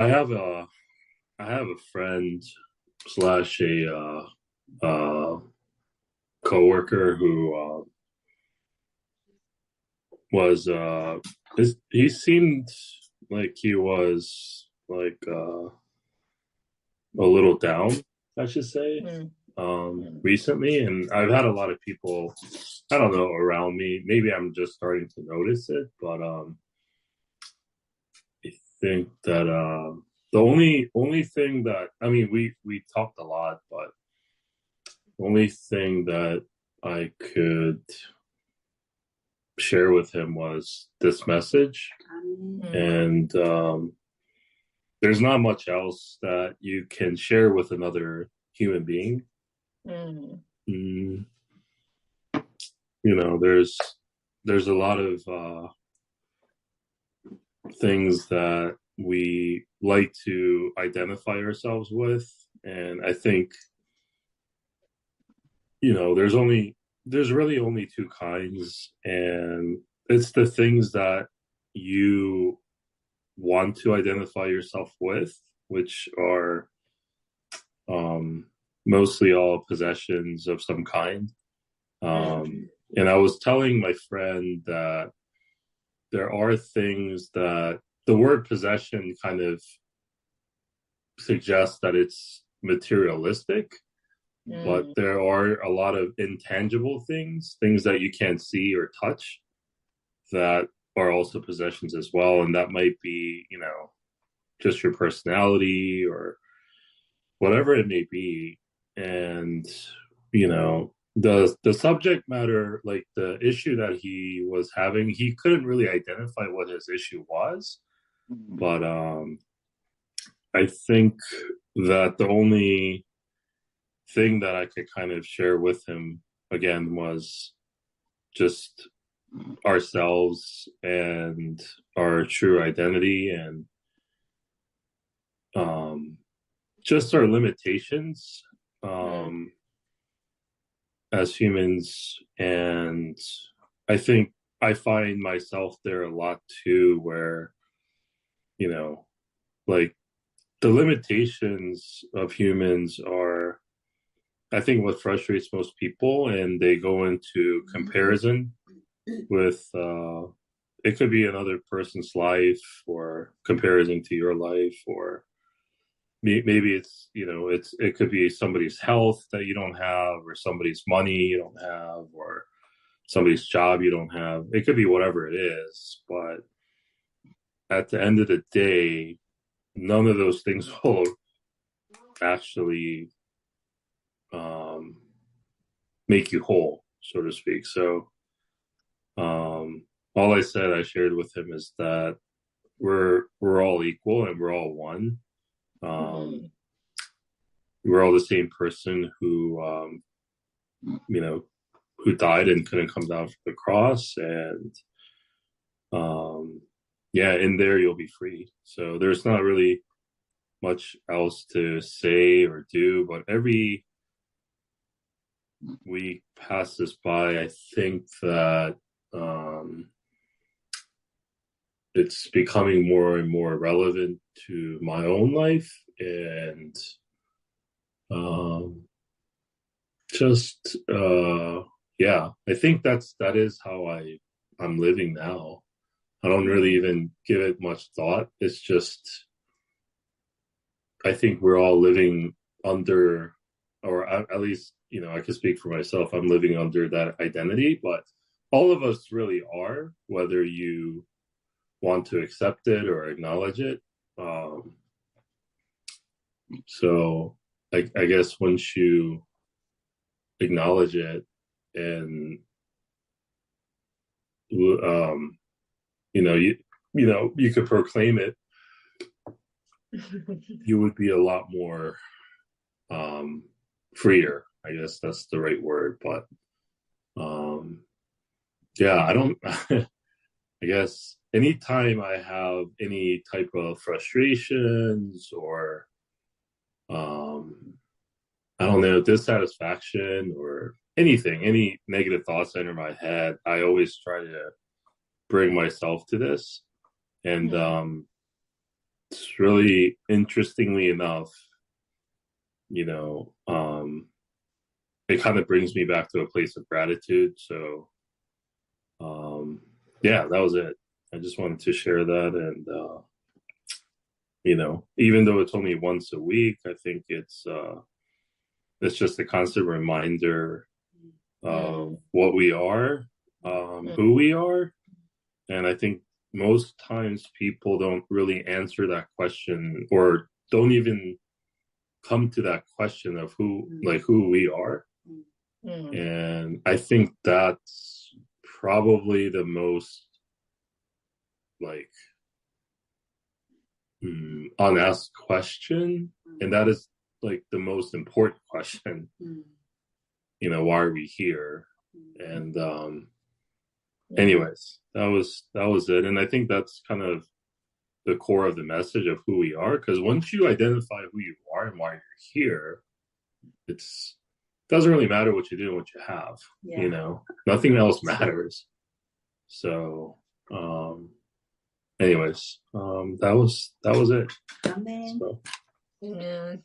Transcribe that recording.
I have a I have a friend slash a coworker who was he seemed like he was like a little down, I should say, Mm, recently, and I've had a lot of people, I don't know, around me. Maybe I'm just starting to notice it, but I think that the only thing that I mean, we talked a lot, but the only thing that I could share with him was this message. mm, And there's not much else that you can share with another human being. mm, Mm, you know, there's a lot of things that we like to identify ourselves with, and I think there's really only two kinds, and it's the things that you want to identify yourself with, which are um, mostly all possessions of some kind. mm, And I was telling my friend that there are things that the word possession kind of suggests that it's materialistic, but mm, there are a lot of intangible things that you can't see or touch that are also possessions as well. And that might be, just your personality or whatever it may be. And, the subject matter, like the issue that he was having, he couldn't really identify what his issue was. But I think that the only thing that I could kind of share with him again was just ourselves and our true identity and um, just our limitations mm, um, as humans. And I think I find myself there a lot too, where, you know, like the limitations of humans are, I think, what frustrates most people, and they go into comparison with, it could be another person's life or comparison to your life, or maybe it's it could be somebody's health that you don't have, or somebody's money you don't have, or somebody's job you don't have. It could be whatever it is, but at the end of the day, none of those things will actually um, make you whole, so to speak. So all I shared with him is that we're all equal and we're all one. um, mm, we're all the same person who you know who died and couldn't come down from the cross, and um, yeah, in there you'll be free. So there's not really much else to say or do, but every week passes by, I think that um, it's becoming more and more relevant to my own life, and um, just yeah, I think that is how I'm living now. I don't really mm, even give it much thought. It's just I think we're all living under, or at least, I can speak for myself. I'm living under that identity, but all of us really are, whether you want to accept it or acknowledge it. Um, so I guess once you acknowledge it and, um, you know, you could proclaim it, you would be a lot more um, freer. I guess that's the right word, but um, yeah, I don't. I guess anytime I have any type of frustrations or um, I don't know, dissatisfaction or anything, any negative thoughts enter my head, I always try to bring myself to this. And mm, it's really interestingly enough, you know, it kind of brings me back to a place of gratitude. So, um, yeah, that was it. I just wanted to share that. And, even though it's only once a week, I think it's just a constant reminder of what we are, who we are. And I think most times people don't really answer that question or don't even come to that question of who we are. And I think that's probably the most like unasked question. And that is like the most important question. Why are we here? And anyways, that was it. And I think that's kind of the core of the message of who we are. Because once you identify who you are and why you're here, it's doesn't really matter what you do and what you have. Nothing else matters. So, anyways, that was it. Amen. So. Yeah.